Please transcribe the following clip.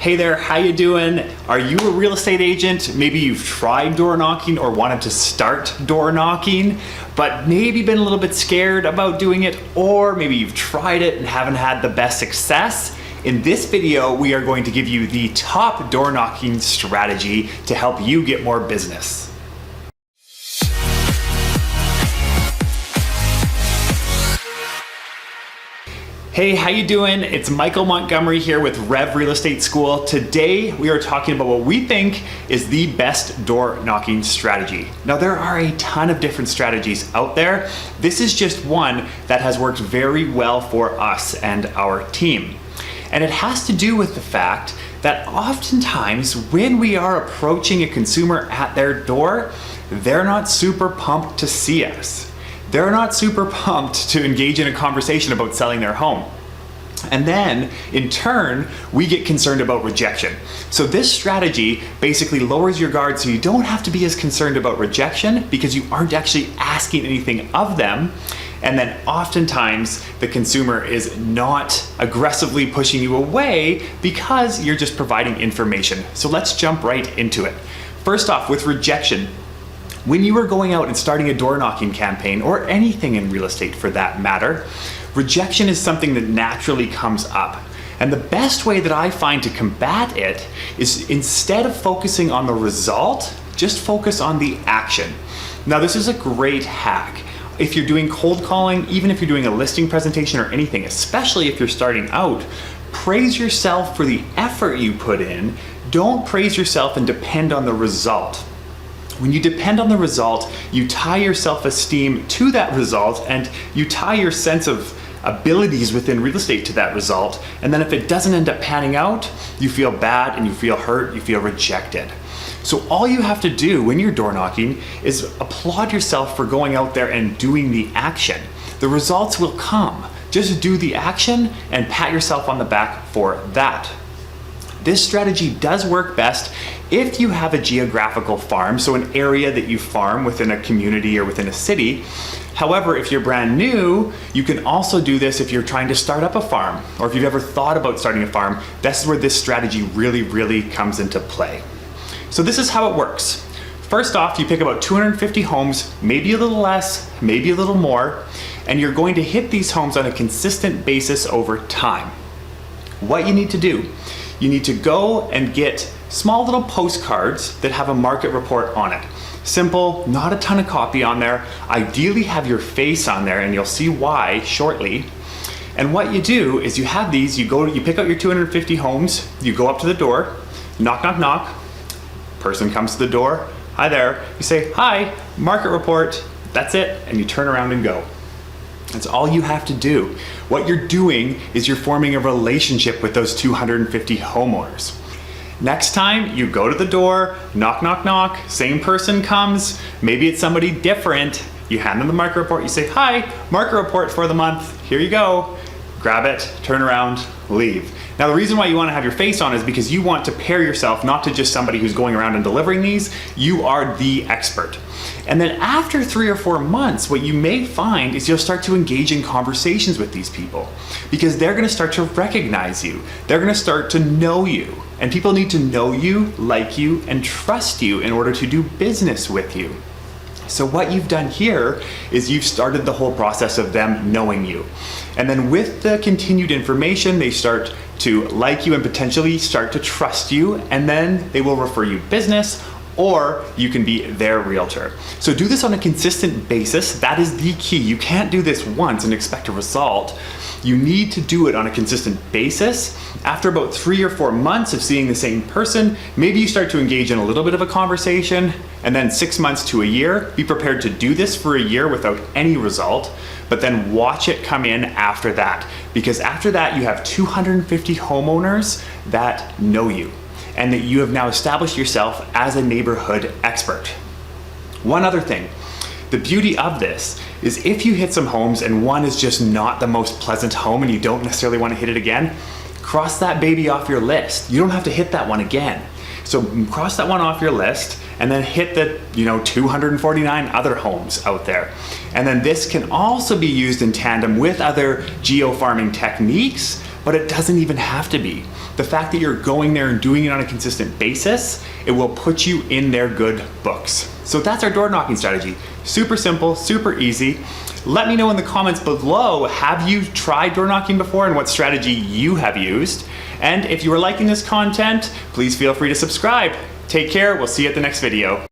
Hey there, how you doing? Are you a real estate agent? Maybe you've tried door knocking or wanted to start door knocking, but maybe been a little bit scared about doing it, or maybe you've tried it and haven't had the best success. In this video, we are going to give you the top door knocking strategy to help you get more business. Hey, how you doing? It's Michael Montgomery here with Rev Real Estate School. Today, we are talking about what we think is the best door knocking strategy. Now, there are a ton of different strategies out there. This is just one that has worked very well for us and our team. And it has to do with the fact that oftentimes when we are approaching a consumer at their door, they're not super pumped to see us. They're not super pumped to engage in a conversation about selling their home. And then, in turn, we get concerned about rejection. So this strategy basically lowers your guard so you don't have to be as concerned about rejection because you aren't actually asking anything of them. And then oftentimes the consumer is not aggressively pushing you away because you're just providing information. So let's jump right into it. First off, with rejection, when you are going out and starting a door knocking campaign, or anything in real estate for that matter, rejection is something that naturally comes up. And the best way that I find to combat it is, instead of focusing on the result, just focus on the action. Now, this is a great hack. If you're doing cold calling, even if you're doing a listing presentation or anything, especially if you're starting out, praise yourself for the effort you put in. Don't praise yourself and depend on the result. When you depend on the result, you tie your self-esteem to that result, and you tie your sense of abilities within real estate to that result. And then if it doesn't end up panning out, you feel bad and you feel hurt, you feel rejected. So all you have to do when you're door knocking is applaud yourself for going out there and doing the action. The results will come. Just do the action and pat yourself on the back for that. This strategy does work best if you have a geographical farm, so an area that you farm within a community or within a city. However, if you're brand new, you can also do this if you're trying to start up a farm, or if you've ever thought about starting a farm. That's where this strategy really comes into play. So this is how it works. First off, you pick about 250 homes, maybe a little less, maybe a little more, and you're going to hit these homes on a consistent basis over time. What you need to do, you need to go and get small little postcards that have a market report on it. Simple, not a ton of copy on there. Ideally have your face on there, and you'll see why shortly. And what you do is you have these, you pick out your 250 homes, you go up to the door, knock, knock, knock. Person comes to the door, hi there. You say, hi, market report, that's it, and you turn around and go. That's all you have to do. What you're doing is you're forming a relationship with those 250 homeowners. Next time you go to the door, knock, knock, knock, same person comes, maybe it's somebody different, you hand them the market report, you say, hi, market report for the month, here you go. Grab it, turn around, leave. Now, the reason why you want to have your face on is because you want to pair yourself not to just somebody who's going around and delivering these. You are the expert. And then after 3 or 4 months, what you may find is you'll start to engage in conversations with these people, because they're going to start to recognize you. They're going to start to know you. And people need to know you, like you, and trust you in order to do business with you. So what you've done here is you've started the whole process of them knowing you. And then with the continued information, they start to like you and potentially start to trust you, and then they will refer you business, or you can be their realtor. So do this on a consistent basis. That is the key. You can't do this once and expect a result. You need to do it on a consistent basis. After about 3 or 4 months of seeing the same person, maybe you start to engage in a little bit of a conversation, and then 6 months to a year, be prepared to do this for a year without any result, but then watch it come in after that. Because after that, you have 250 homeowners that know you, and that you have now established yourself as a neighborhood expert. One other thing, the beauty of this is if you hit some homes and one is just not the most pleasant home and you don't necessarily want to hit it again, cross that baby off your list. You don't have to hit that one again. So cross that one off your list and then hit the 249 other homes out there. And then this can also be used in tandem with other geofarming techniques but it doesn't even have to be. The fact that you're going there and doing it on a consistent basis, it will put you in their good books. So that's our door knocking strategy. Super simple, super easy. Let me know in the comments below, have you tried door knocking before and what strategy you have used? And if you are liking this content, please feel free to subscribe. Take care, we'll see you at the next video.